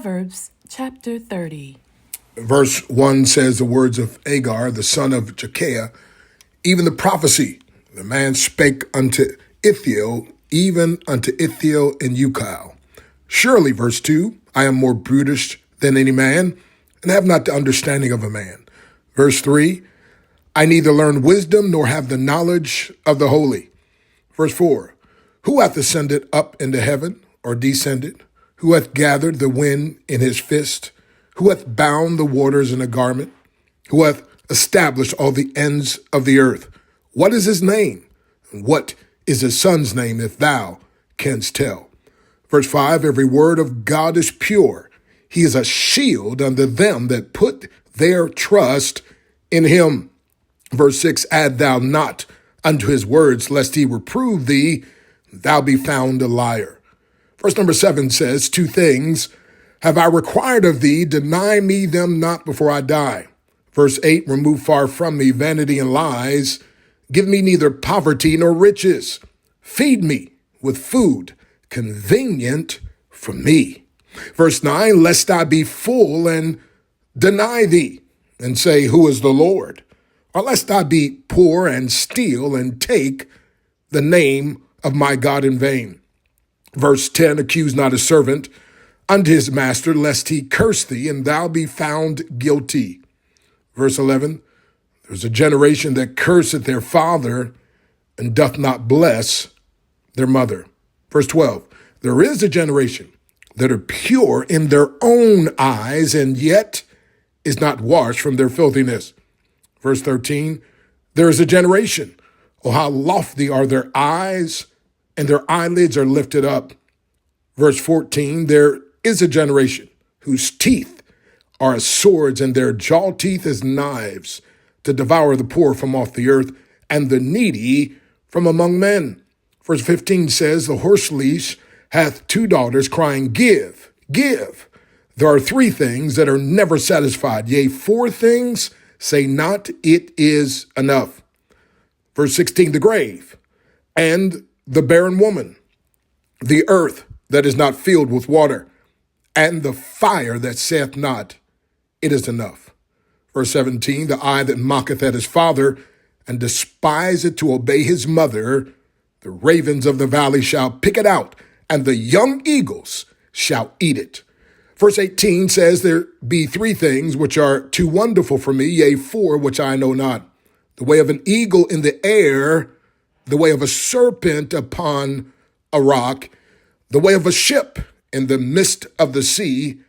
Proverbs chapter 30. Verse 1 says the words of Agar, the son of Jekiah, even the prophecy, the man spake unto Ithiel, even unto Ithiel and Ucal. Surely, verse 2, I am more brutish than any man, and have not the understanding of a man. Verse 3, I neither learn wisdom nor have the knowledge of the holy. Verse 4, who hath ascended up into heaven, or descended? Who hath gathered the wind in his fist? Who hath bound the waters in a garment? Who hath established all the ends of the earth? What is his name? And what is his son's name, if thou canst tell? Verse 5, every word of God is pure. He is a shield unto them that put their trust in him. Verse 6, add thou not unto his words, lest he reprove thee, thou be found a liar. Verse number 7 says, two things have I required of thee, deny me them not before I die. Verse 8, remove far from me vanity and lies. Give me neither poverty nor riches. Feed me with food convenient for me. Verse 9, lest I be full and deny thee and say, who is the Lord? Or lest I be poor and steal and take the name of my God in vain. Verse 10, accuse not a servant unto his master, lest he curse thee, and thou be found guilty. Verse 11, there's a generation that curseth their father and doth not bless their mother. Verse 12, there is a generation that are pure in their own eyes, and yet is not washed from their filthiness. Verse 13, there is a generation, oh, how lofty are their eyes, and their eyelids are lifted up. Verse 14, there is a generation whose teeth are as swords, and their jaw teeth as knives, to devour the poor from off the earth, and the needy from among men. Verse 15 says, the horse leash hath two daughters, crying, give, give. There are three things that are never satisfied. Yea, four things, say not, it is enough. Verse 16, the grave and the barren woman, the earth that is not filled with water, and the fire that saith not, it is enough. Verse 17, the eye that mocketh at his father, and despiseth to obey his mother, the ravens of the valley shall pick it out, and the young eagles shall eat it. Verse 18 says, there be three things which are too wonderful for me, yea, four which I know not. The way of an eagle in the air, the way of a serpent upon a rock, the way of a ship in the midst of the sea,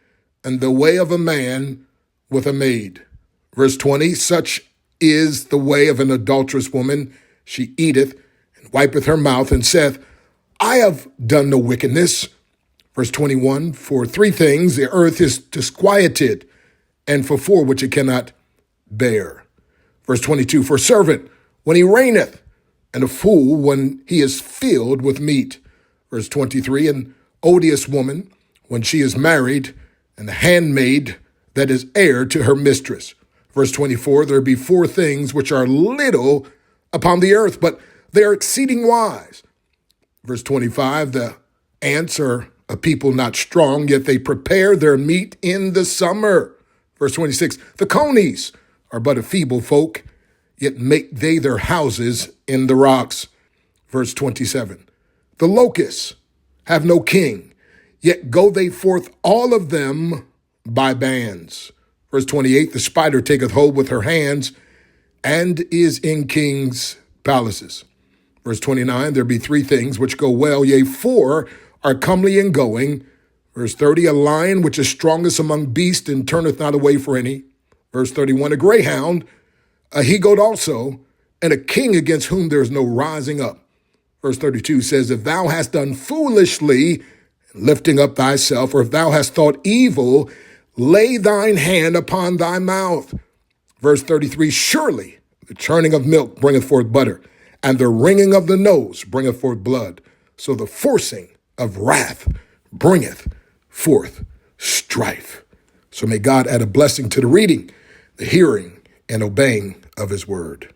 and the way of a man with a maid. Verse 20, such is the way of an adulterous woman. She eateth and wipeth her mouth and saith, I have done no wickedness. Verse 21, for three things the earth is disquieted, and for four which it cannot bear. Verse 22, for a servant when he reigneth, and a fool when he is filled with meat. Verse 23, an odious woman when she is married, and a handmaid that is heir to her mistress. Verse 24, there be four things which are little upon the earth, but they are exceeding wise. Verse 25, the ants are a people not strong, yet they prepare their meat in the summer. Verse 26, the conies are but a feeble folk, yet make they their houses in the rocks. Verse 27, the locusts have no king, yet go they forth all of them by bands. Verse 28, the spider taketh hold with her hands, and is in kings' palaces. Verse 29, there be three things which go well, yea, four are comely in going. Verse 30, a lion which is strongest among beasts, and turneth not away for any. Verse 31, a greyhound, a he-goat also, and a king against whom there is no rising up. Verse 32 says, if thou hast done foolishly, lifting up thyself, or if thou hast thought evil, lay thine hand upon thy mouth. Verse 33, surely the churning of milk bringeth forth butter, and the wringing of the nose bringeth forth blood. So the forcing of wrath bringeth forth strife. So may God add a blessing to the reading, the hearing, and obeying of his word.